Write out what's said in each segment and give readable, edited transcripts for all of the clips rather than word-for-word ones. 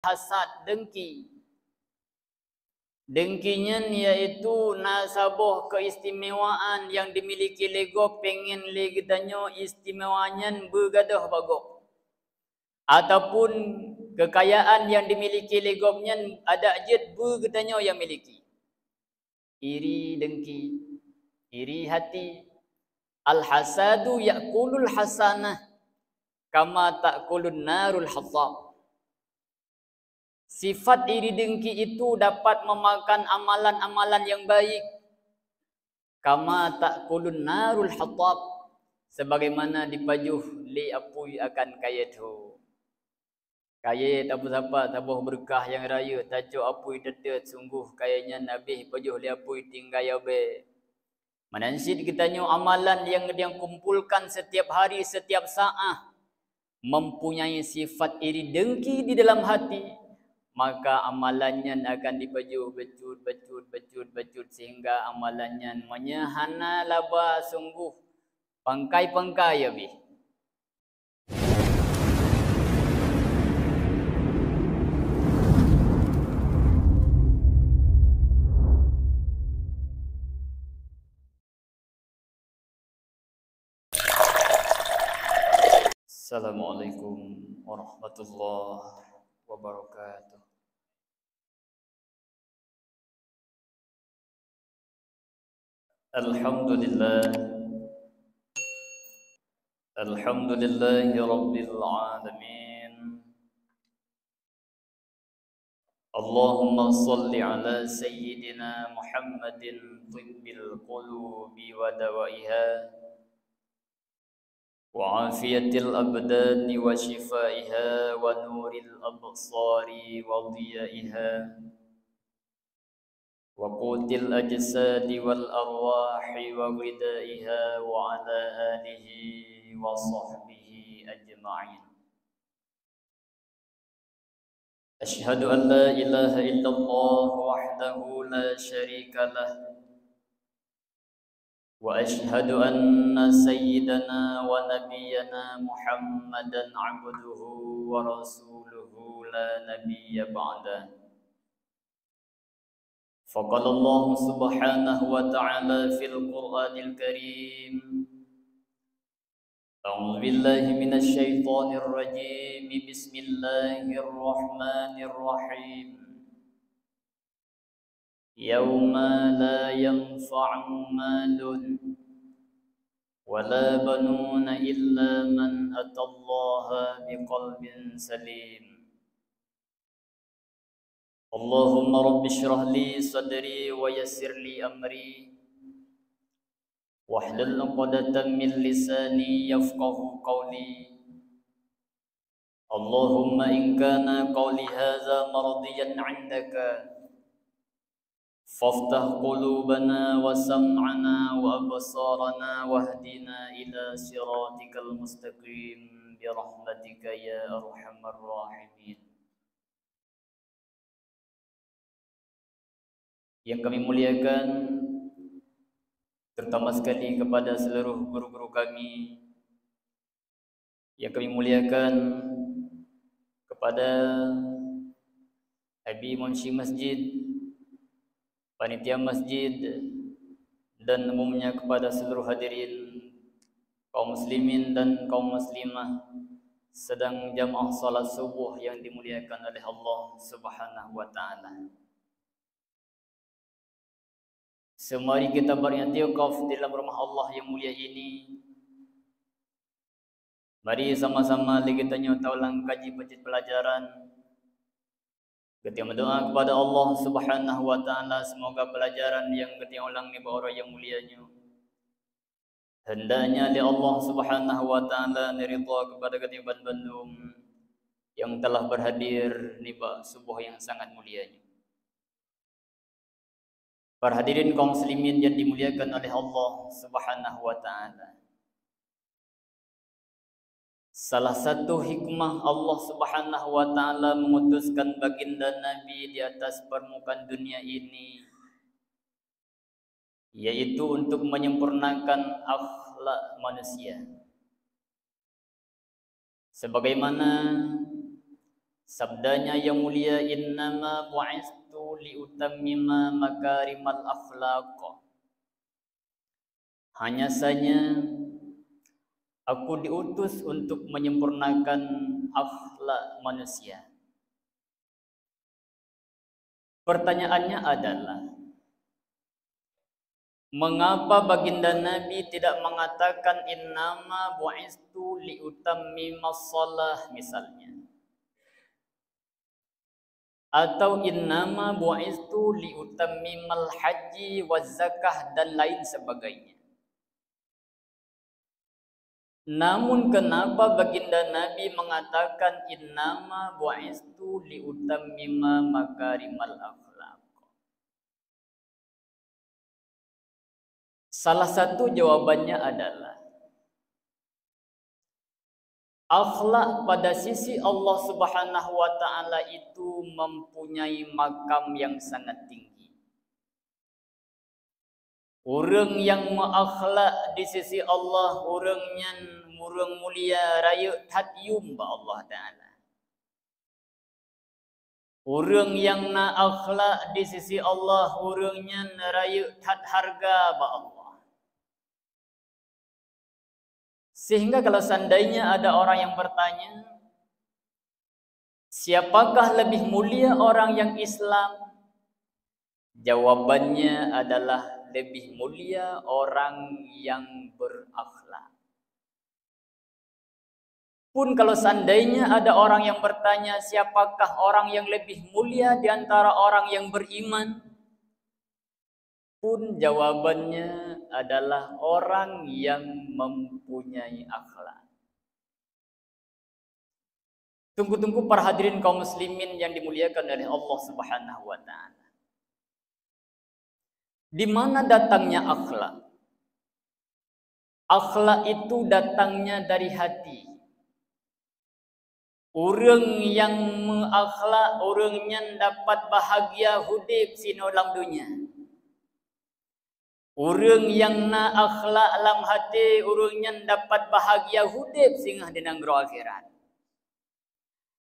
hasad, dengki. Dengkinya iaitu nasabah keistimewaan yang dimiliki lego pengen legitanyo istimewanya bergadah bagok. Ataupun kekayaan yang dimiliki legopnya ada jet bergatanyo yang miliki. Iri dengki, iri hati. Al-hasadu ya'kulul hasanah kama ta'kulun narul hatab. Sifat iri dengki itu dapat memakan amalan-amalan yang baik. Kama ta'kulun narul hatab. Sebagaimana dipajuh li apui akan kaya tu. Kaya tak apa-apa, tak berkah yang raya. Tajuk apui dedet sungguh kayanya Nabi pajuh li apui tinggal yabe. Menansid kitanya amalan yang kumpulkan setiap hari, setiap saat. Mempunyai sifat iri dengki di dalam hati. Maka amalannya akan dipajuh becut sehingga amalannya menyahana laba sungguh pangkai-pangkai ya bi. Assalamualaikum warahmatullahi wabarakatuh. Alhamdulillahi rabbil alamin. Allahumma salli ala sayyidina Muhammadin tibbil qulubi wa dawaiha wa afiyatil abdani wa shifaiha wa nuril absari wa dhiyaiha wa qutil ajsadi wal arwahi wa ghidaiha wa ala alihi wa sahbihi ajma'in. Ashhadu an la ilaha illallah wahdahu la syarika lah wa ashhadu anna sayyidana wa nabiyyana Muhammadan abduhu wa rasuluhu la nabiyya ba'da. فقال الله سبحانه وتعالى في القرآن الكريم أعوذ بالله من الشيطان الرجيم بسم الله الرحمن الرحيم يوم لا ينفع مال ولا بنون إلا من أتى الله بقلب سليم اللهم رب اشرح لي صدري ويسر لي أمري واحلل عقدة من لساني يفقه قولي اللهم إن كان قولي هذا مرضيا عندك فافتح قلوبنا وسمعنا وأبصارنا واهدنا إلى صراطك المستقيم برحمتك يا أرحم الراحمين. Yang kami muliakan terutama sekali kepada seluruh guru-guru kami, yang kami muliakan kepada Habib Munshi Masjid, panitia masjid, dan umumnya kepada seluruh hadirin kaum muslimin dan kaum muslimah sedang jamaah salat subuh yang dimuliakan oleh Allah Subhanahu wa taala. Semari kita beri'tikaf di dalam rumah Allah yang mulia ini. Mari sama-sama kita nyotaulang kaji pecit pelajaran. Kita berdoa kepada Allah Subhanahu wa taala semoga pelajaran yang kita ulang ni orang yang mulianya hendaknya di Allah Subhanahu wa taala ridha kepada kita Bandung yang telah berhadir ni subuh yang sangat mulianya. Para hadirin kaum muslimin yang dimuliakan oleh Allah Subhanahu wa taala. Salah satu hikmah Allah Subhanahu wa taala mengutuskan baginda Nabi di atas permukaan dunia ini yaitu untuk menyempurnakan akhlak manusia. Sebagaimana Sabdanya yang mulia, innama bu'istu liutammima makarimal akhlaq. Hanya saja aku diutus untuk menyempurnakan akhlak manusia. Pertanyaannya adalah, mengapa baginda Nabi tidak mengatakan innama bu'istu liutammimas shalah misalnya? Atau innama bu'istu liutammimal haji waz zakah dan lain sebagainya. Namun kenapa baginda Nabi mengatakan innama bu'istu liutammima makarimal akhlaq? Salah satu jawabannya adalah akhlak pada sisi Allah Subhanahu wa taala itu mempunyai makam yang sangat tinggi. Orang yang menakhlak di sisi Allah, orangnya murung mulia raya tatyum ba Allah Ta'ala. Orang yang nak akhlak di sisi Allah, orangnya raya tat harga ba Allah. Sehingga kalau seandainya ada orang yang bertanya, siapakah lebih mulia orang yang Islam? Jawabannya adalah lebih mulia orang yang berakhlak. Pun kalau seandainya ada orang yang bertanya, siapakah orang yang lebih mulia di antara orang yang beriman? Pun jawabannya adalah orang yang mempunyai akhlak. Tunggu-tunggu para hadirin kaum muslimin yang dimuliakan oleh Allah Subhanahu wa taala. Di mana datangnya akhlak? Akhlak itu datangnya dari hati. Orang yang menakhlak, orangnya dapat bahagia hidup sino dalam dunia. Orang yang nak akhlak dalam hati, orangnya dapat bahagia hidup singgah di negeri akhirat.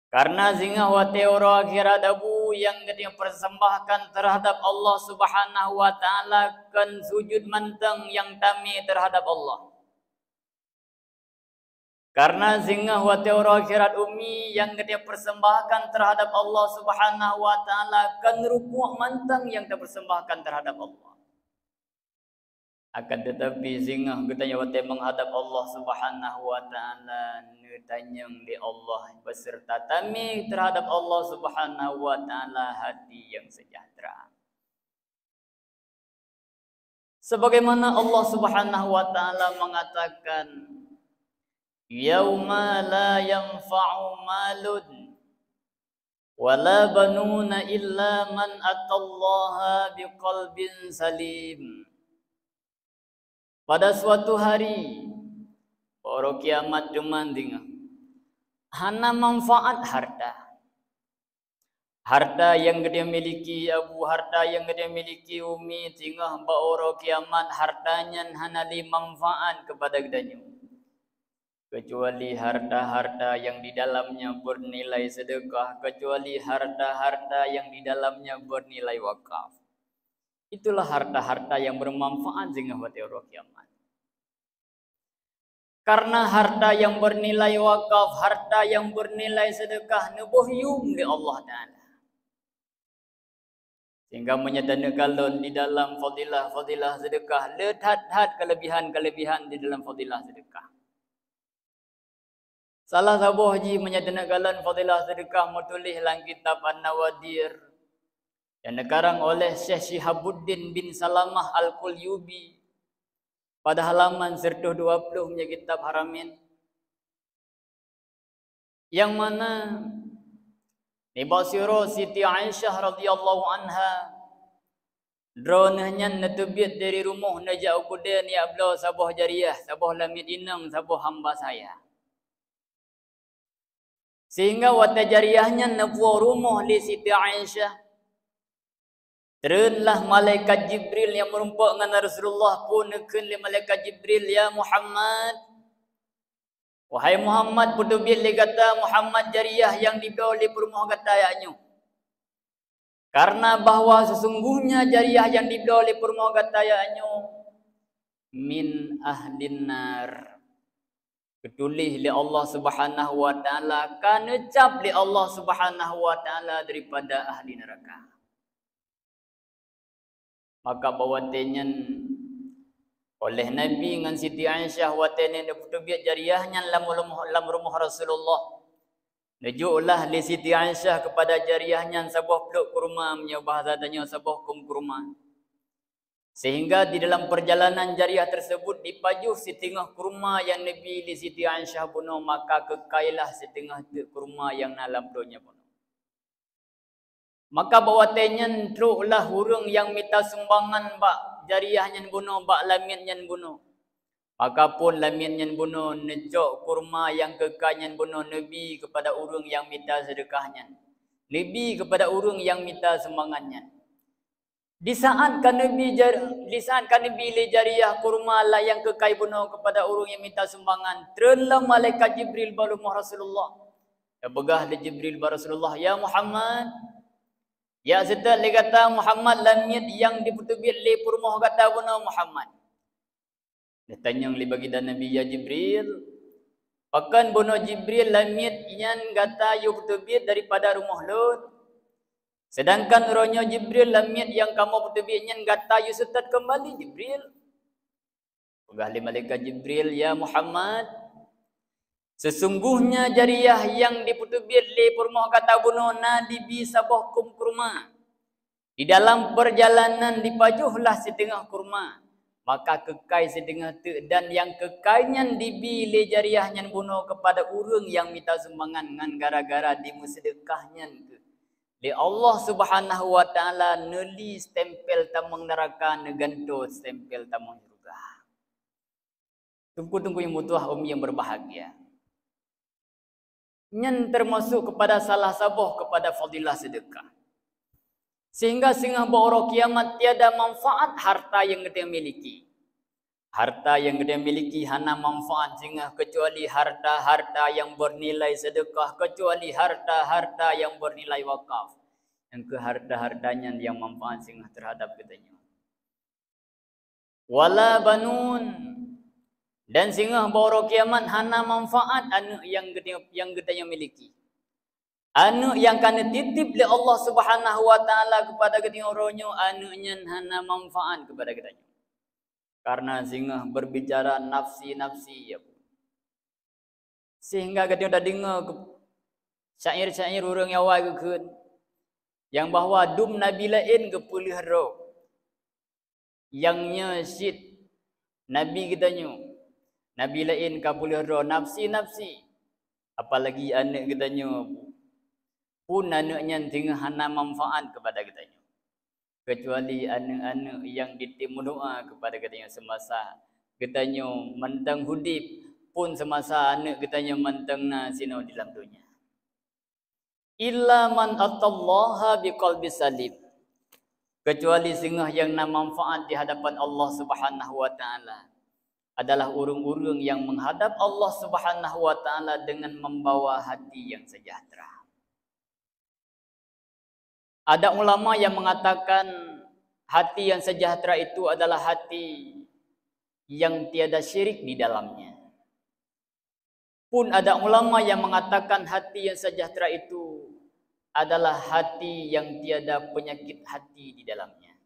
Karena singgah wate orang akhirat abu yang dia persembahkan terhadap Allah Subhanahu wa taala kan sujud manteng yang tami terhadap Allah. Karena singgah wate orang akhirat umi yang dia persembahkan terhadap Allah Subhanahu wa taala kan rukuk manteng yang dia persembahkan terhadap Allah. Akan tetapi singgah katanya wate menghadap Allah Subhanahu wa taala netanyang di Allah beserta tami terhadap Allah Subhanahu wa taala hati yang sejahtera. Sebagaimana Allah Subhanahu wa taala mengatakan, yauma la yanfa'u malun wala banuna illa man atallaha biqalbin salim. Pada suatu hari, para kiamat demanding, hana manfaat harta. Harta yang dia miliki abu, harta yang dia miliki umi, tinggal para kiamat hartanya hana li manfaat kepada gedanya. Kecuali harta-harta yang di dalamnya bernilai sedekah, kecuali harta-harta yang di dalamnya bernilai wakaf. Itulah harta-harta yang bermanfaat dengan wati orang kiamat. Karena harta yang bernilai wakaf, harta yang bernilai sedekah, nubuhyum di Allah Ta'ala. Sehingga menyatakan di dalam fadilah sedekah, lehat-hat kelebihan-kelebihan di dalam fadilah sedekah. Salah satu haji menyatakan fadilah sedekah mutulih dalam kitab An-Nawadir yang dikarang oleh Syekh Shihabuddin bin Salamah Al-Qulyubi pada halaman 120 punya kitab Haramin, yang mana Nibasiro Siti Aisyah radhiyallahu anha dronanya netubit dari rumah najak ukudan ya abla sabah jariah, sabah lamit inang, sabah hamba saya. Sehingga wata jariahnya nabuah rumah li Siti Aisyah. Terunlah malaikat Jibril yang merumpak dengan Rasulullah pun nekenli malaikat Jibril, ya Muhammad, Wahai Muhammad, putubit le kata Muhammad jariyah yang dibela oleh permoh kata ayatnya. Karena bahwa sesungguhnya jariyah yang dibela oleh permoh kata ayatnya min ahlin nar. Ketulih li Allah Subhanahu wa taala, kan ucap li Allah Subhanahu wa taala daripada ahli neraka. Maka bawatenyen oleh Nabi dengan Siti Aisyah watenen putubit jariyahnya lam rumah Rasulullah. Najulah li Siti Aisyah kepada jariyahnya sebuah peluk kurma, bahasa tanya sebuah kurma. Sehingga di dalam perjalanan jariyah tersebut dipajuh setengah kurma yang Nabi li Siti Aisyah bunuh, maka kekailah setengah kurma yang dalam perutnya bunuh. Maka bawatenyen teruklah hurung yang minta sumbangan bak jariyah yang bunuh, bak lamin yang bunuh. Maka pun lamin yang bunuh necok kurma yang kekal yang bunuh Nabi kepada urung yang minta sedekahnya. Nabi kepada urung yang minta sumbangannya. Di saat kan Nabi li jariyah kurma lah yang kekal bunuh kepada urung yang minta sumbangan, terenlah malaikat Jibril baru Rasulullah. Ya begah li Jibril baru Rasulullah, ya Muhammad. Ya setat li kata Muhammad lamit yang diputubit li purmoh kata bunuh Muhammad. Dia tanya li bagi dan Nabi ya Jibril. Pakan bunuh Jibril lamit yang kata yu putubit daripada rumah Lut. Sedangkan rohnya Jibril lamit yang kamu putubitnya kata yu setat kembali Jibril. Pegah li malaikat Jibril, ya Muhammad. Sesungguhnya jariyah yang diputubit li purmoh kata bunuh nadibi sabah kurma. Di dalam perjalanan dipajuhlah setengah kurma. Maka kekai setengah tu, dan yang kekainya dibili jariyahnya bunuh kepada urung yang minta sumbangan dengan gara-gara dimusedekahnya tu. Di Allah Subhanahu wa taala neli stempel tamang neraka neganto stempel tamang surga. Tunggu-tunggu yang mutuah yang berbahagia. Nyen termasuk kepada salah sabah kepada fadilah sedekah. Sehingga bawah kiamat tiada manfaat harta yang kita miliki. Harta yang kita miliki hana manfaat sehingga kecuali harta-harta yang bernilai sedekah, kecuali harta-harta yang bernilai wakaf. Yang ke harta-hartanya yang manfaat sehingga terhadap kitanya. Wala banun. Dan sehingga bawah kiamat hana manfaat anu yang kita miliki. Anu yang kana titip oleh Allah Subhanahu wa taala kepada kita orangnya, anu nyen hana manfaat kepada kita. Karena sehingga berbicara nafsi-nafsi ya. Sehingga kita dah dengar syair-syair orang yang awal keun yang bahwa dum nabi lain ke pelihara yang nyesit nabi kitanya. Nabi lain ka pelihara nafsi-nafsi. Apalagi anak kitanya pun anaknya tengah hana manfaat kepada kitanya. Kecuali anak-anak yang ditimu doa kepada kitanya semasa kitanya mentang hudib, pun semasa anak kitanya mentang nasino di dalam dunia. Illa man atallaha biqalbi salim. Kecuali singah yang nak manfaat di hadapan Allah Subhanahu wa taala adalah urung-urung yang menghadap Allah Subhanahu wa taala dengan membawa hati yang sejahtera. Ada ulama yang mengatakan hati yang sejahtera itu adalah hati yang tiada syirik di dalamnya. Pun ada ulama yang mengatakan hati yang sejahtera itu adalah hati yang tiada penyakit hati di dalamnya.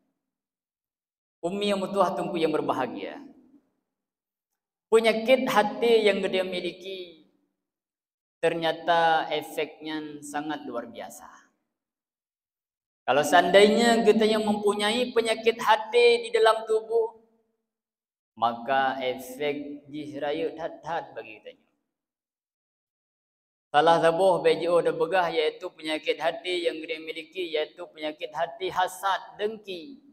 Umi yang mutuah tungku yang berbahagia. Penyakit hati yang dia miliki ternyata efeknya sangat luar biasa. Kalau seandainya kita yang mempunyai penyakit hati di dalam tubuh, maka efek jihrayut hat-hat bagi kita. Salah sabuh BJO dah begah iaitu penyakit hati yang dia miliki, iaitu penyakit hati hasad, dengki.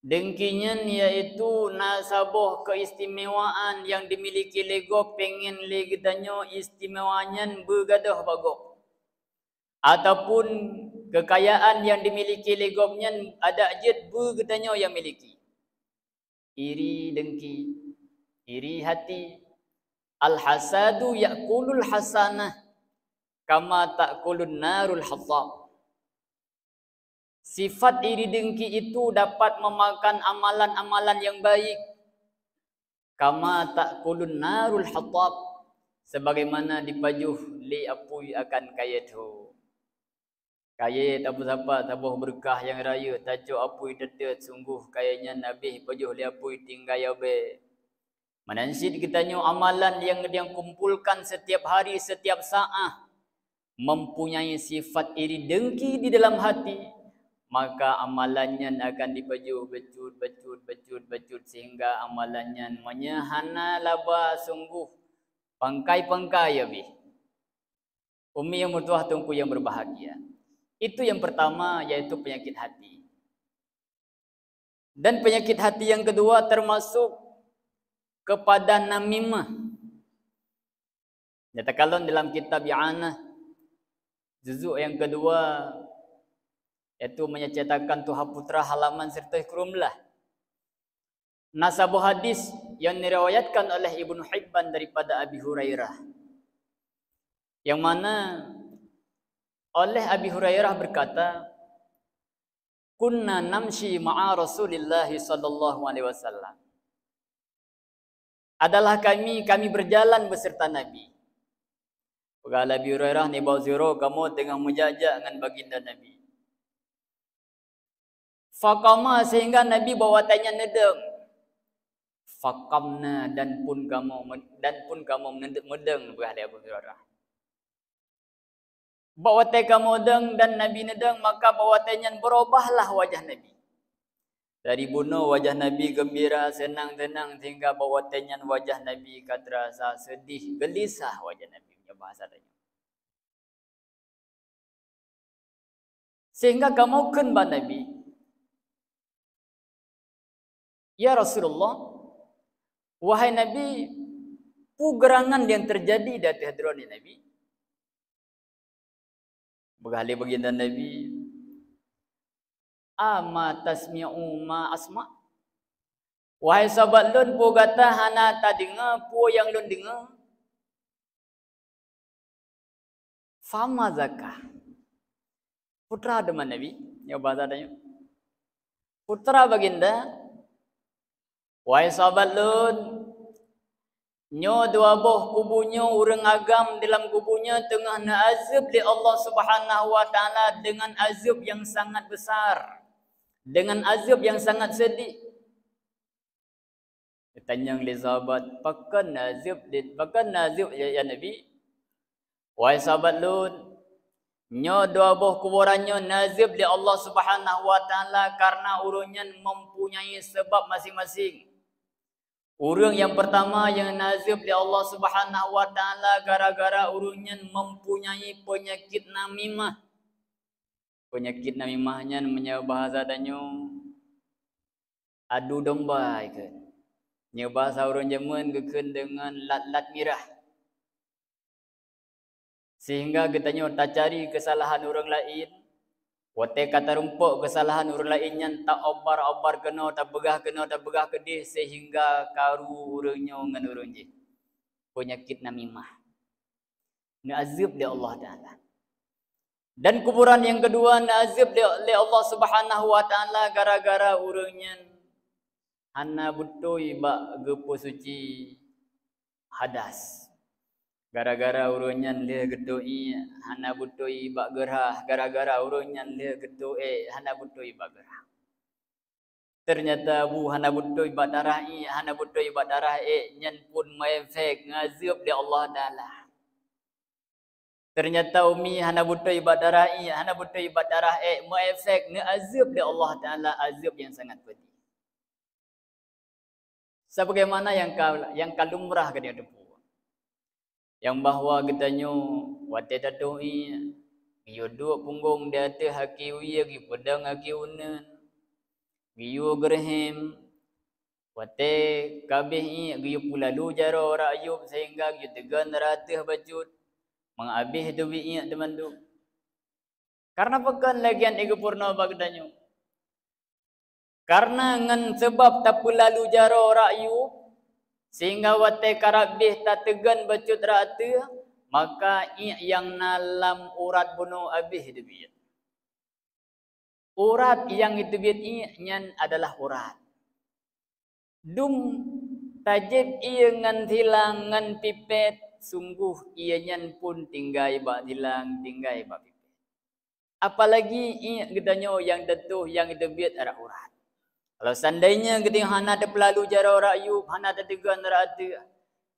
Dengkinya iaitu nasabuh keistimewaan yang dimiliki lego pengen legitanya istimewanya bergadah bagok. Ataupun kekayaan yang dimiliki legobnya ada jet bergetanya yang miliki. Iri dengki, iri hati, Al-hasadu ya'kulul hasanah kama ta'kulun narul hatab. Sifat iri dengki itu dapat memakan amalan-amalan yang baik. Kama ta'kulun narul hatab, sebagaimana dipajuh li apui akan kaya tu. Kaya tabu sapat tabuh berkah yang raya tajuk apui dedet sungguh kayanya nabi pajuh li apui tinggal be. Manansid kitanya amalan yang kumpulkan setiap hari setiap saat mempunyai sifat iri dengki di dalam hati, maka amalannya akan dipajuh becut sehingga amalannya menyahana laba sungguh pangkai abi. Umi yang mutuah tungku yang berbahagia. Itu yang pertama, yaitu penyakit hati. Dan penyakit hati yang kedua termasuk kepada namimah. Nyatakan dalam kitab I'anah juzuk yang kedua, yaitu menyatakan Tuhan Putra halaman serta kurumlah. Nasabu hadis yang diriwayatkan oleh Ibnu Hibban daripada Abi Hurairah, yang mana oleh Abi Hurairah berkata, kunna namshi ma'a Rasulillah sallallahu alaihi wasallam. Adalah kami berjalan beserta Nabi. Pegala Abi Hurairah ni bawa zero kamu tengah menjajak dengan baginda Nabi. Faqama sehingga Nabi bawa tanya nedeng. Faqamna dan pun kamu medeng pegala Abu Hurairah. Bawa tanya kamu nedeng dan Nabi nedeng, maka bawa tanya berubahlah wajah Nabi. Dari bunuh wajah Nabi gembira, senang-senang sehingga bawa tenyan wajah Nabi terasa sedih, gelisah wajah Nabi punya bahasa tanya. Sehingga kamu kenba Nabi, ya Rasulullah, wahai Nabi, gerangan yang terjadi di hati hadron Nabi. Begali baginda Nabi, ama tasmi'u ma asma. Wahai sahabat lun, pu kata hana ta dengar, pu yang lun dengar. Fama zakah. Putra deman Nabi, ya bahasa tanya. Putra baginda, wahai sahabat lun, nyo dua boh kubunya urang agam dalam kubunya tengah naazab li Allah Subhanahu wa taala dengan azab yang sangat besar. Dengan azab yang sangat sedih. Ditanya oleh sahabat, pakan azab ya Nabi? Wahai sahabat lun, nyo dua buah kuburannya nazib li Allah Subhanahu wa taala karena urunnya mempunyai sebab masing-masing. Urang yang pertama yang nazib li Allah Subhanahu wa taala gara-gara urunnya mempunyai penyakit namimah. Penyakit namimahnya namanya bahasa danyo adu domba ikan. Nya bahasa orang Jerman geken dengan lat-lat mirah. Sehingga katanya tak cari kesalahan orang lain. Wate kata rumpuk kesalahan orang lain yang tak obar-obar kena, tak begah kedih sehingga karu orangnya dengan orang je. Penyakit namimah. Nazib li Allah Ta'ala. Dan kuburan yang kedua nazib li Allah Subhanahu wa taala gara-gara urangnya hana butoi ba gepo suci hadas. Gara-gara urangnya le gedoi hana butoi ba gerah, gara-gara urangnya le gedoi hana butoi ba gerah. Ternyata bu hana butoi ba darah nyen pun maefek ngazib li Allah Taala. Ternyata umi hana butuh ibadarah muefek ne azab dari Allah Taala, azab yang sangat pedih. Sebagaimana yang kalumrah ke dia depu. Yang bahwa katanya wate tatoi yodok punggung dia te haki wiya gi pedang haki unen. Giyo gerhem wate kabeh giyo pulalu jaro ora ayub sehingga giyo tegan ratih bajut. Mengabih tu bi'iyah teman tu. Karena pekan lagian ego purna bagdanyo. Karena ngan sebab tak lalu jaro rakyu Sehingga wate karabih tak tegan bacut rata, maka yang nalam urat bunuh abih debit. Urat yang itu nyan adalah urat. Dum tajib ia ngan hilang ngan pipet, sungguh ia nyan pun tinggai ba hilang, tinggai ba pipet. Apalagi gedanyo yang detuh yang itu biat ada urat. Kalau seandainya geding hana ada pelalu jara rakyub, hana ada tegan rata,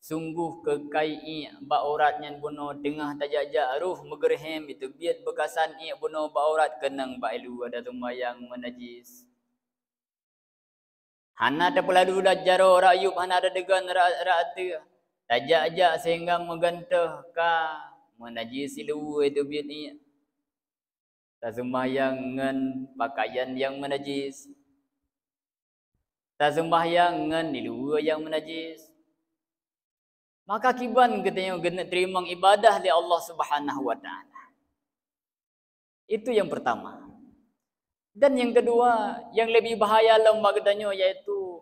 sungguh kekai ba uratnya bunuh tengah tajajak ruh megerhem itu biat bekasan bunuh ba urat kenang ba ilu ada tumayang menajis. Hana ada pelalu jara rakyub, hana ada tegan rata, tajajak sehingga megantah ka menajis ilu itu biat tak sembahyang ngan pakaian yang menajis, tak sembahyang ngan nilu yang menajis, maka kiban katanya kena terima ibadah di Allah Subhanahu wa taala. Itu yang pertama. Dan yang kedua, yang lebih bahaya lembah katanya yaitu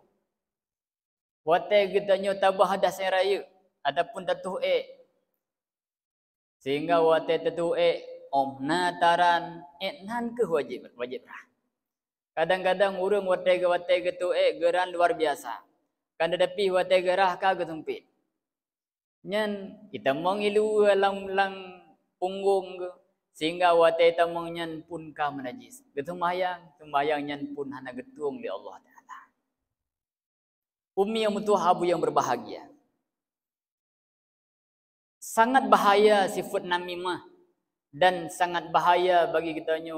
wate katanya tabah hadas raya ataupun tatu'e. Sehingga wate tatu'e nataran nan ke wajib rah. Kadang-kadang urang wate gitu geran luar biasa. Kan tetapi wate gerah ka getumpit. Nyan kita mengilu lang punggung ke sehingga wate tamang nyan pun ka menajis. Sembayang nyan pun hana getung di Allah Taala. Umi yang mutuh abu yang berbahagia. Sangat bahaya sifat namimah. Dan sangat bahaya bagi kitanya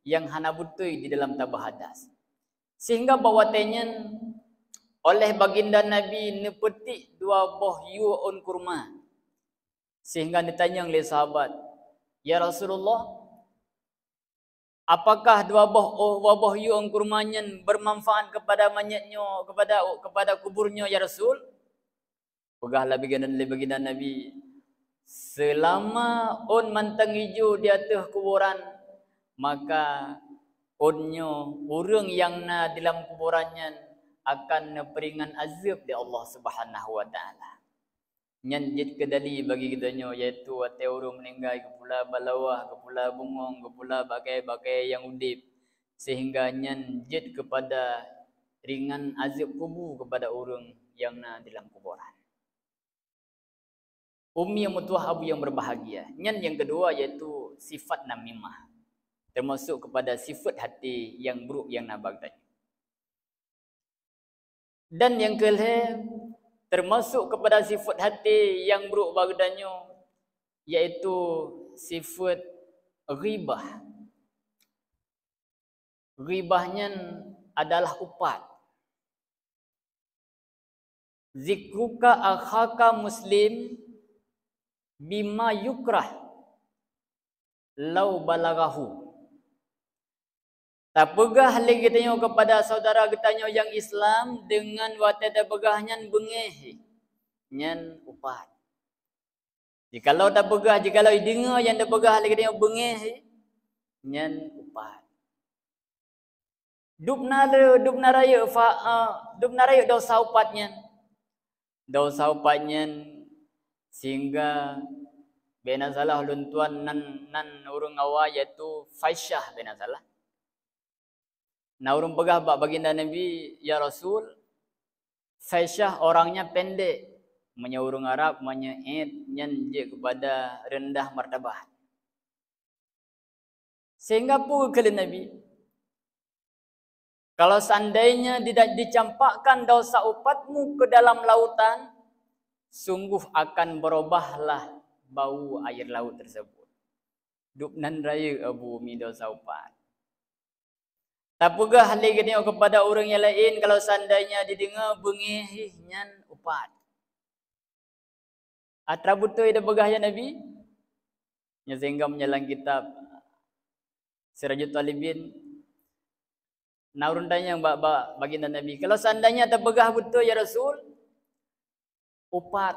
yang hana butui di dalam tabah hadas. Sehingga bawatenya oleh baginda Nabi nepetik 2 buah yu'un kurma. Sehingga ditanya oleh sahabat, "Ya Rasulullah, apakah 2 buah yu'un kurmanya bermanfaat kepada mayatnya, kepada kuburnya ya Rasul?" Pegahlah baginda Nabi, selama on mantang hijau di atas kuburan, maka onnya orang yang na dalam kuburannya akan neperingan azab di Allah Subhanahu wa taala. Nyan jid kedali bagi kitanya yaitu wate orang meninggal ke pula balawah, ke pula bungong, ke pula bagai-bagai yang udip, sehingga nyan jid kepada ringan azab kubur kepada orang yang na dalam kuburan. Umi yang mutuah abu yang berbahagia. Yang kedua yaitu sifat namimah. Termasuk kepada sifat hati yang buruk yang nabag tadi. Dan yang kelima termasuk kepada sifat hati yang buruk bagdanyo yaitu sifat ghibah. Ghibahnya adalah upat. Zikruka akhaka muslim bima yukrah lau balagahu. Tak pegah lagi kita kepada saudara kita yang Islam dengan watata pegahnya bengeh nyan upat. Jikalau tak pegah, jikalau dengar yang tak pegah lagi kita bengeh nyan upat. Dubna raya dosa upatnya. Dosa upatnya sehingga bena salah luntuan nan urang awa yaitu faisyah bena salah. Na urang pegah baginda Nabi, "Ya Rasul, faisyah orangnya pendek, manya urang Arab manya nyan je kepada rendah martabat." Sehingga pun kali Nabi, kalau seandainya tidak dicampakkan dosa upatmu ke dalam lautan, sungguh akan berubahlah bau air laut tersebut. Dupnan raya abu mi dosa upat. Tak pegah lagi tengok kepada orang yang lain kalau seandainya didengar bengih nyan upat. Atra betul ada pegah ya Nabi? Nya sehingga menyalang kitab Sirajul Talibin. Naurun tanya baginda Nabi, kalau seandainya tak pegah betul ya Rasul? Upat.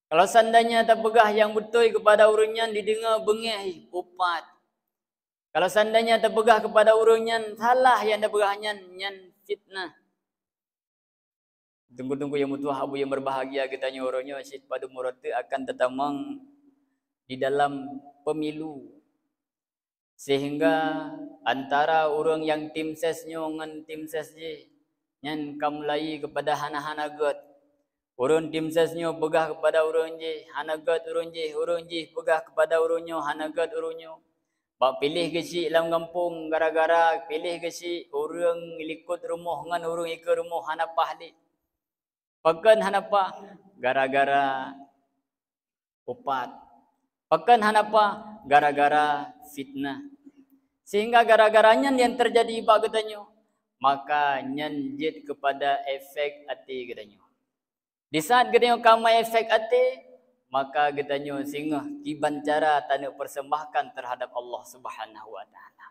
Kalau seandainya tak pegah yang betul kepada orangnya didengar bengih upat. Kalau seandainya tak pegah kepada orangnya salah yang tak pegahnya nyan fitnah. Tunggu-tunggu yang mutuah abu yang berbahagia kita nyuruhnya syid pada murata akan tetamang di dalam pemilu. Sehingga antara orang yang tim sesnya dengan tim sesnya yang kamulai kepada hana-hana god. Orang tim sesnya pegah kepada orang je, hana god orang je pegah kepada orangnya, hana god orangnya. Pak pilih ke si dalam kampung gara-gara pilih ke si orang ikut rumah dengan orang ikut rumah hana pahli. Pakan hanapa gara-gara upat. Pakan hanapa gara-gara fitnah. Sehingga gara-garanya yang terjadi iba katanya, maka nyanjit kepada efek hati katanya. Di saat katanya kamu efek hati, maka katanya sehingga kiban cara tanda persembahkan terhadap Allah Subhanahu wa taala.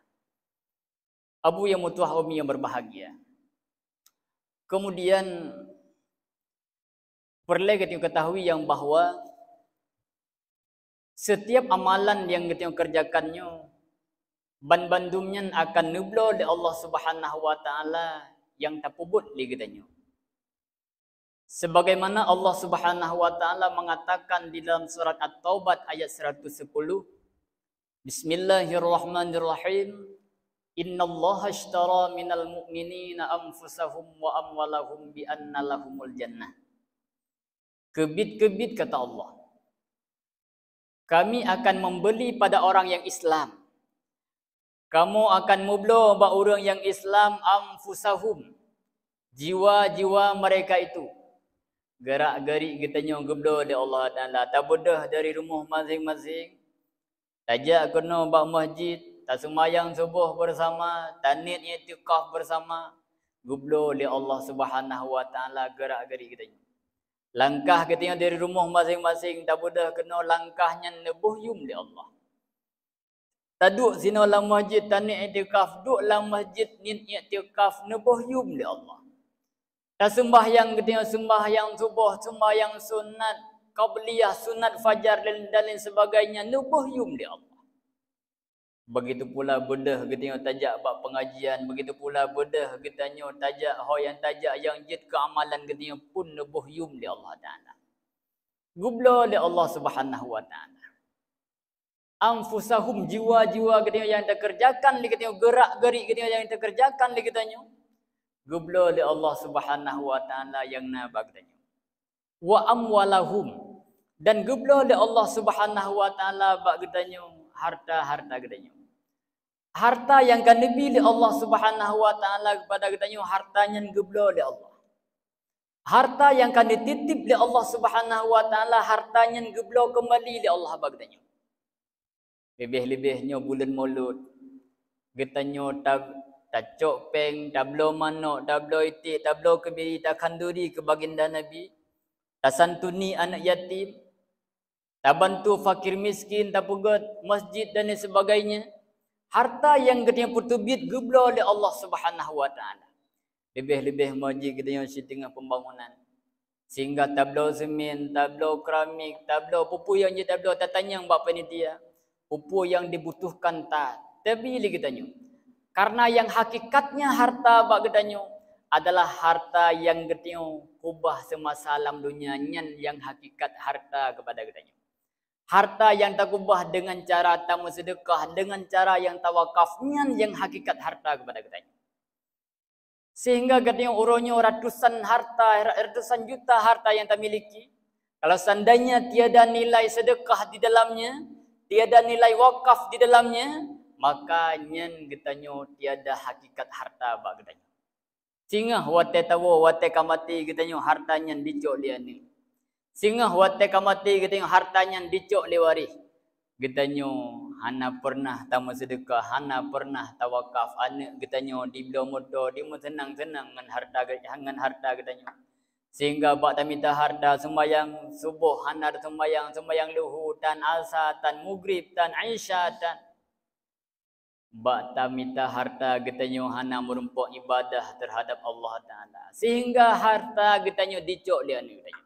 Abu yang mutuah umi yang berbahagia. Kemudian perlu kita ketahui yang bahawa setiap amalan yang kita kerjakannya ban-bandumnya akan nublo oleh Allah Subhanahu wa taala yang tapubut li kitanya. Sebagaimana Allah Subhanahu wa taala mengatakan di dalam surat At-Taubah ayat 110, Bismillahirrahmanirrahim. Innallaha ashtara minal mu'minina anfusahum wa amwalahum bi anna lahumul jannah. Kebit-kebit kata Allah, kami akan membeli pada orang yang Islam. Kamu akan mublo ba orang yang Islam anfusahum, jiwa-jiwa mereka itu. Gerak-gerik kitanya geblo di Allah Taala, tak bodoh dari rumah masing-masing. Tajak kena ba masjid, tak sembahyang subuh bersama, tak niat i'tikaf bersama. Geblo di Allah Subhanahu wa taala gerak-gerik kitanya. Langkah kita dari rumah masing-masing tak boleh kena langkahnya nebuh yum di Allah. Taduk sino dalam masjid tani i'tikaf, duk dalam masjid ni i'tikaf nebuh yum di Allah. Tak sembahyang kita sembahyang subuh, sembahyang sunat, qabliyah, sunat fajar dan lain sebagainya nebuh yum di Allah. Begitu pula bedah kita tajak bab pengajian, begitu pula bedah kita tajak yang tajak yang jid ke amalan kita pun nebuh yum di Allah Taala. Gublo di Allah Subhanahu wa taala. Anfusahum, jiwa-jiwa kita yang terkerjakan li kita gerak-gerik kita yang terkerjakan li kita gublo di Allah Subhanahu wa taala yang nabag kita. Wa amwalahum, dan gublo di Allah Subhanahu wa taala bag kita harta-harta kita. Harta yang kan dipilih Allah Subhanahu wa taala kepada kita hartanya geblo di Allah. Harta yang kan dititip di Allah Subhanahu wa taala hartanya geblo kembali di Allah bagdanya. Lebih-lebihnya bulan Maulud. Getanya tacok peng, tablo manok, tablo itik, tablo kebiri, tak kanduri ke baginda Nabi. Tak santuni anak yatim. Tak bantu fakir miskin, tak pegat masjid dan sebagainya. Harta yang kita putubit geblo oleh Allah Subhanahu wa taala. Lebih-lebih masjid kita yang setengah pembangunan. Sehingga tablo semen, tablo keramik, tablo pupu yang je tablo tak tanya buat panitia. Pupu yang dibutuhkan tak. Tapi kita nyu. Karena yang hakikatnya harta bak kita nyu adalah harta yang kita kubah semasa alam dunia yang hakikat harta kepada kita nyu. Harta yang tak ubah dengan cara tamu sedekah, dengan cara yang tawakafnya yang hakikat harta kepada kita. Sehingga katanya orangnya ratusan harta, ratusan juta harta yang tak miliki. Kalau seandainya tiada nilai sedekah di dalamnya, tiada nilai wakaf di dalamnya, maka nyen katanya tiada hakikat harta bak katanya. Sehingga wate tawo, wate kamati katanya hartanya dicok dia ni. Sehingga wate kamati kita hartanya dicok lewari. Kita hana pernah tamu sedekah, hana pernah tawakaf, anak kita di belah motor, dia senang-senang dengan harta kita. Sehingga bak tamita harta sembayang subuh, hana sembayang luhur, tan asa, tan maghrib, tan isya, tan bak tamita harta kita hana merumpak ibadah terhadap Allah Taala. Sehingga harta kita dicok dia ni kita.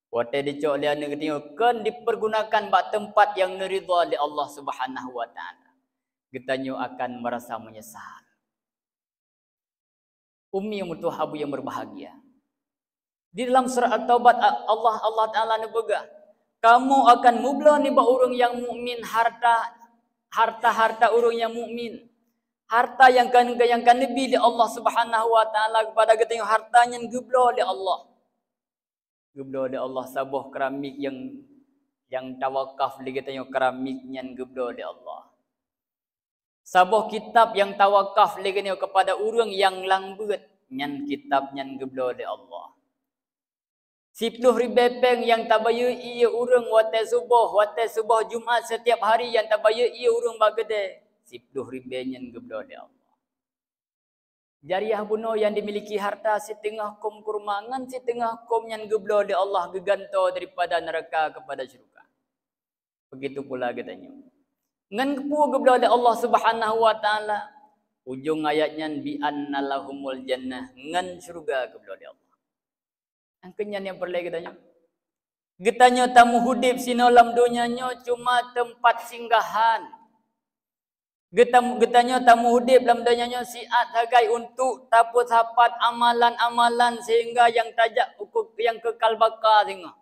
Wate dicok lian kita kan dipergunakan bak tempat yang neridha oleh Allah Subhanahu wa taala. Kita akan merasa menyesal. Ummi yang mutuh abu yang berbahagia. Di dalam surah At-Taubat Allah Taala nebegah, kamu akan mubla ni ba orang yang mukmin harta orang yang mukmin. Harta yang kan nabi di Allah Subhanahu wa taala kepada kita yang hartanya geblo di Allah. Geblo di Allah sabah keramik yang tawakaf li kita yang keramiknya geblo di Allah. Sabah kitab yang tawakaf li kita kepada orang yang langbeut nyan kitab nyan geblo di Allah. 10,000 peng yang tabaya ia urang wate subuh Jumaat setiap hari yang tabaya ia urang bagede 10,000 nyen geblo di Allah. Jariah buno yang dimiliki harta setengah kom kurmangan setengah kom nyen geblo di Allah geganto daripada neraka kepada syurga. Begitu pula katanya. Ngan kepu geblo di Allah Subhanahu wa taala ujung ayatnya bi annalahumul jannah ngan syurga geblo di Allah. Angkenyan yang perlu katanya. Getanya tamu hudip sinolam dunianya cuma tempat singgahan. Getanya tamu hudip dalam dunianya siat hagai untuk taput sapat amalan-amalan sehingga yang tajak yang kekal bakal sehingga.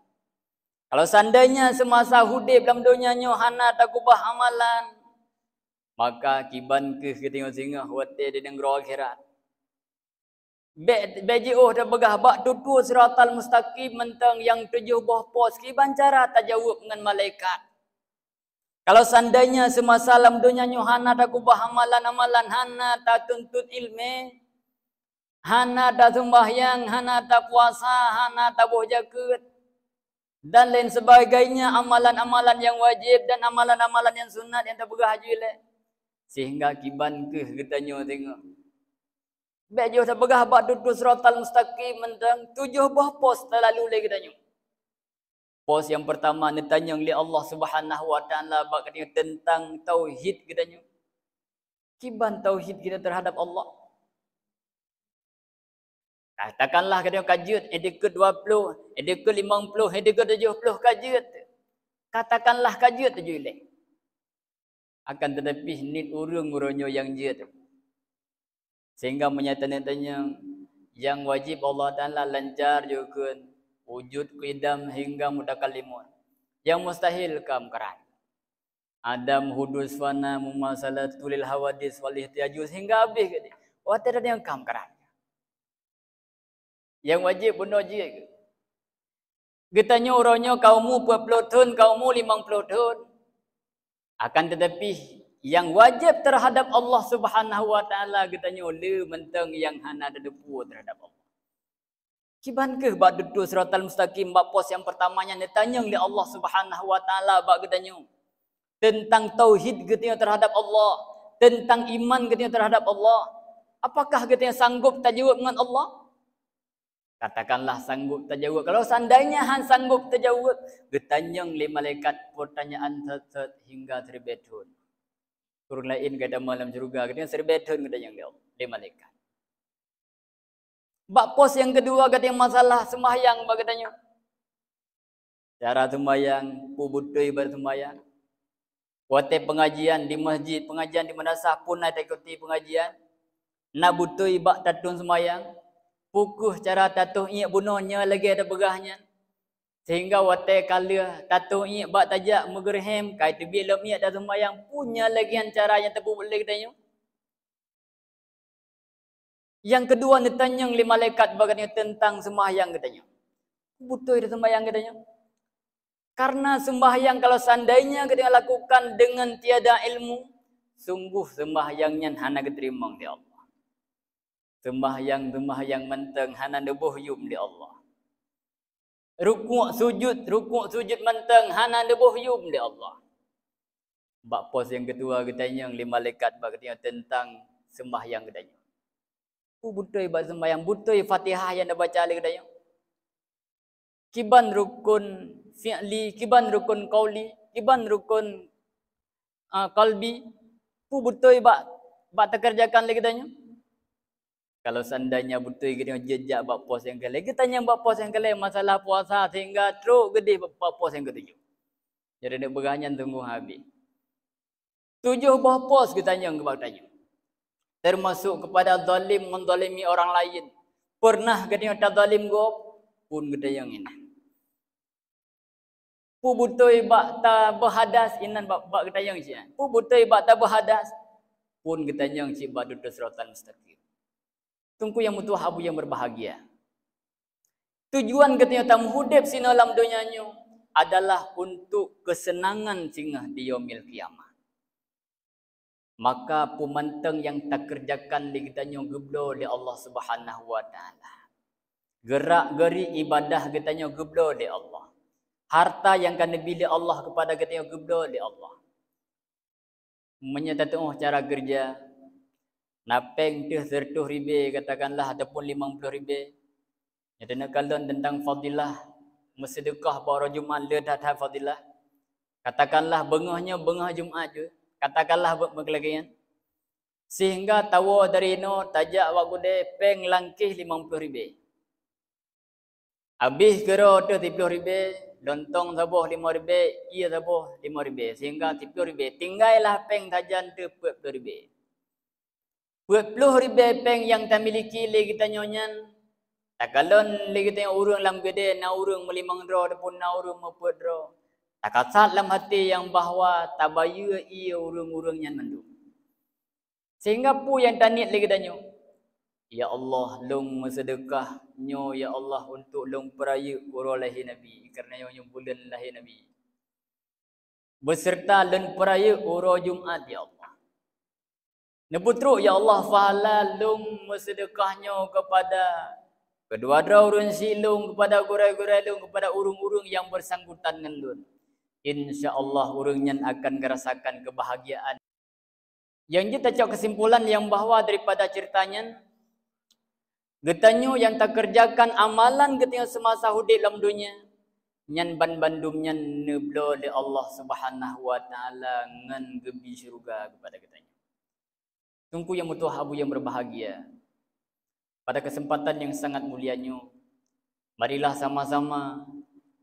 Kalau seandainya semasa hudip dalam dunianya hana tak kubah amalan, maka kiban ke kita sehingga wate di negara akhirat. BJO dah begah bak tutu siratal mustaqim mentang yang 7 buah pos kiban cara tak jawab dengan malaikat. Kalau seandainya semasa alam dunia hana tak kubah amalan-amalan, hana tak tuntut ilmu, hana tak sembahyang, hana tak puasa, hana tak boh jaket dan lain sebagainya amalan-amalan yang wajib dan amalan-amalan yang sunat yang tak begah jule. Sehingga kiban ke katanya tengok. Bejo dah begah bak tutu siratal mustaqim mentang 7 buah pos terlalu lagi katanya. Pos yang pertama ditanya oleh Allah Subhanahu wa taala bak katanya tentang tauhid katanya. Kiban tauhid kita terhadap Allah. Katakanlah katanya kajut edek 20, edek 50, edek 70 kajut. Katakanlah kajut tu jule. Akan tetapi nit urang-urangnya yang dia tu. Sehingga menyatakan yang wajib Allah Ta'ala lancar juga wujud qidam hingga mutakalimun. Yang mustahil kam keran. Adam hudus fana mumasalatul lil hawadis wal ihtiyaju hingga habis ke dia. Wah tidak ada yang kam keran. Yang wajib benar je. Getanya orangnya kaummu 40 tahun, kaummu 50 tahun. Akan tetapi yang wajib terhadap Allah Subhanahu wa taala katanya le mentang yang hana ada depu terhadap Allah. Kiban ke bak dudu siratal mustaqim bak pos yang pertamanya ditanya oleh Allah Subhanahu wa taala bak katanya tentang tauhid katanya terhadap Allah, tentang iman katanya terhadap Allah. Apakah katanya sanggup tajawab dengan Allah? Katakanlah sanggup tajawab. Kalau seandainya han sanggup tajawab, getanyang le malaikat pertanyaan hingga 1000 tahun. Turun lain ke dalam syurga katanya 1000 tahun katanya le malaikat. Bak pos yang kedua katanya masalah sembahyang bak katanya. Cara sembahyang, pubutui bersembahyang. Wate pengajian di masjid, pengajian di madrasah pun nak ikuti pengajian. Nak butui bak tatun sembahyang. Pukuh cara tatuh iak bunuhnya lagi ada begahnya. Sehingga wate kala tatuh iak bak tajak megerhem kai tu bila iak dah sembahyang punya lagi cara yang tepu boleh katanya. Yang kedua ditanya oleh malaikat baganya tentang sembahyang katanya. Betul dia sembahyang katanya. Karena sembahyang kalau seandainya kita lakukan dengan tiada ilmu, sungguh sembahyangnya hana diterima oleh Allah. Sembahyang mentang hana debuh yum di Allah. Rukuk sujud mentang hana debuh yum di Allah. Bak pos yang kedua katanya oleh malaikat baganya tentang sembahyang katanya. Betul bak sembahyang, betul Fatihah yang dah baca lagi katanya. Kiban rukun fi'li, kiban rukun qauli, kiban rukun qalbi. Betul bak terkerjakan lagi katanya. Kalau seandainya betul kita jejak bab pos yang kali, kita tanya bab pos yang kali masalah puasa sehingga teruk gede bab pos yang ketujuh. Jadi nak beranyan tunggu habis. 7 buah pos kita tanya kepada tanya. Termasuk kepada zalim menzalimi orang lain. Pernah katanya tak zalim gop pun gedayang ini. Pu butoi bak ta berhadas inan bak gedayang sia. Pu butoi bak ta berhadas pun gedayang ci bak duduk siratan mustaqim. Tungku yang mutuh abu yang berbahagia. Tujuan katanya tamu hudib sini dalam dunianya adalah untuk kesenangan singa di yaumil kiamah. Maka pemantang yang tak kerjakan di kitanya geblo di Allah Subhanahu wa taala. Gerak geri ibadah kitanya geblo di Allah. Harta yang kan dibeli Allah kepada kita yang geblo di Allah. Menyatakan cara kerja napeng tu 100 ribu katakanlah ataupun 50 ribu. Nyatanya kalian tentang fadilah bersedekah pada Jumaat ledah fadilah. Katakanlah bengahnya bengah Jumaat je. Katakanlah berkelagian. Sehingga tawa dari no tajak waktu de peng langkih 50 ribu. Habis kira tu 30 ribu. Lontong sabuh 5 ribu, ia sabuh 5 ribu. Sehingga 30 ribu. Tinggallah peng tajan tu 40 ribu. 40 ribu peng yang tak miliki lagi kita nyonyan. Tak kalon lagi kita urung lam gede, na urung melimang dro, ataupun na urung meput dro. Tak kasat dalam hati yang bahawa tabaya ia urung-urung yang manduk. Sehingga pu yang tanit lagi kita nyok. Ya Allah, long sedekah nyo ya Allah untuk long peraya urang lahir Nabi kerana nyo bulan lahir Nabi. Beserta long peraya urang Jumaat ya Allah. Nebutru ya Allah fahala long sedekah nyo kepada kedua dra urun silung kepada gurai-gurai long kepada urung-urung yang bersangkutan dengan lun. Insya-Allah urungnya akan merasakan kebahagiaan. Yang kita cak kesimpulan yang bahawa daripada ceritanya getanyo yang tak kerjakan amalan getanyo semasa hidup dalam dunia nyan ban-bandum nyan neblo oleh Allah Subhanahu wa taala ngan gebi syurga kepada getanyo. Tungku yang mutuh abu yang berbahagia. Pada kesempatan yang sangat mulianyo, marilah sama-sama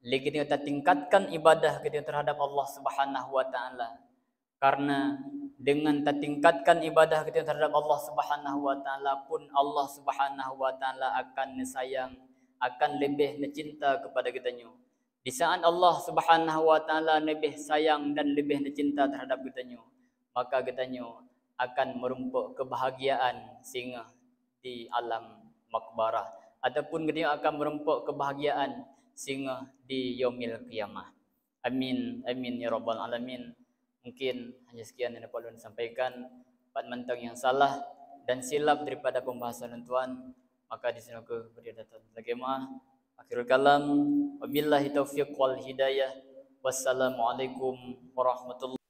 lagi kita tingkatkan ibadah kita terhadap Allah Subhanahu wa taala. Karena dengan tingkatkan ibadah kita terhadap Allah Subhanahu wa taala pun Allah Subhanahu wa taala akan sayang, akan lebih cinta kepada kitanya. Di saat Allah Subhanahu wa taala lebih sayang dan lebih cinta terhadap kitanya, maka kitanya akan merumpuk kebahagiaan sehingga di alam makbarah ataupun kitanya akan merumpuk kebahagiaan sehingga di yaumil qiyamah. Amin amin ya rabbal alamin. Mungkin hanya sekian yang dapat ulun sampaikan. Pak mentang yang salah dan silap daripada pembahasan tuan, maka di sini aku beri datang lagi maaf. Akhirul kalam, wabillahi taufiq wal hidayah. Wassalamualaikum warahmatullahi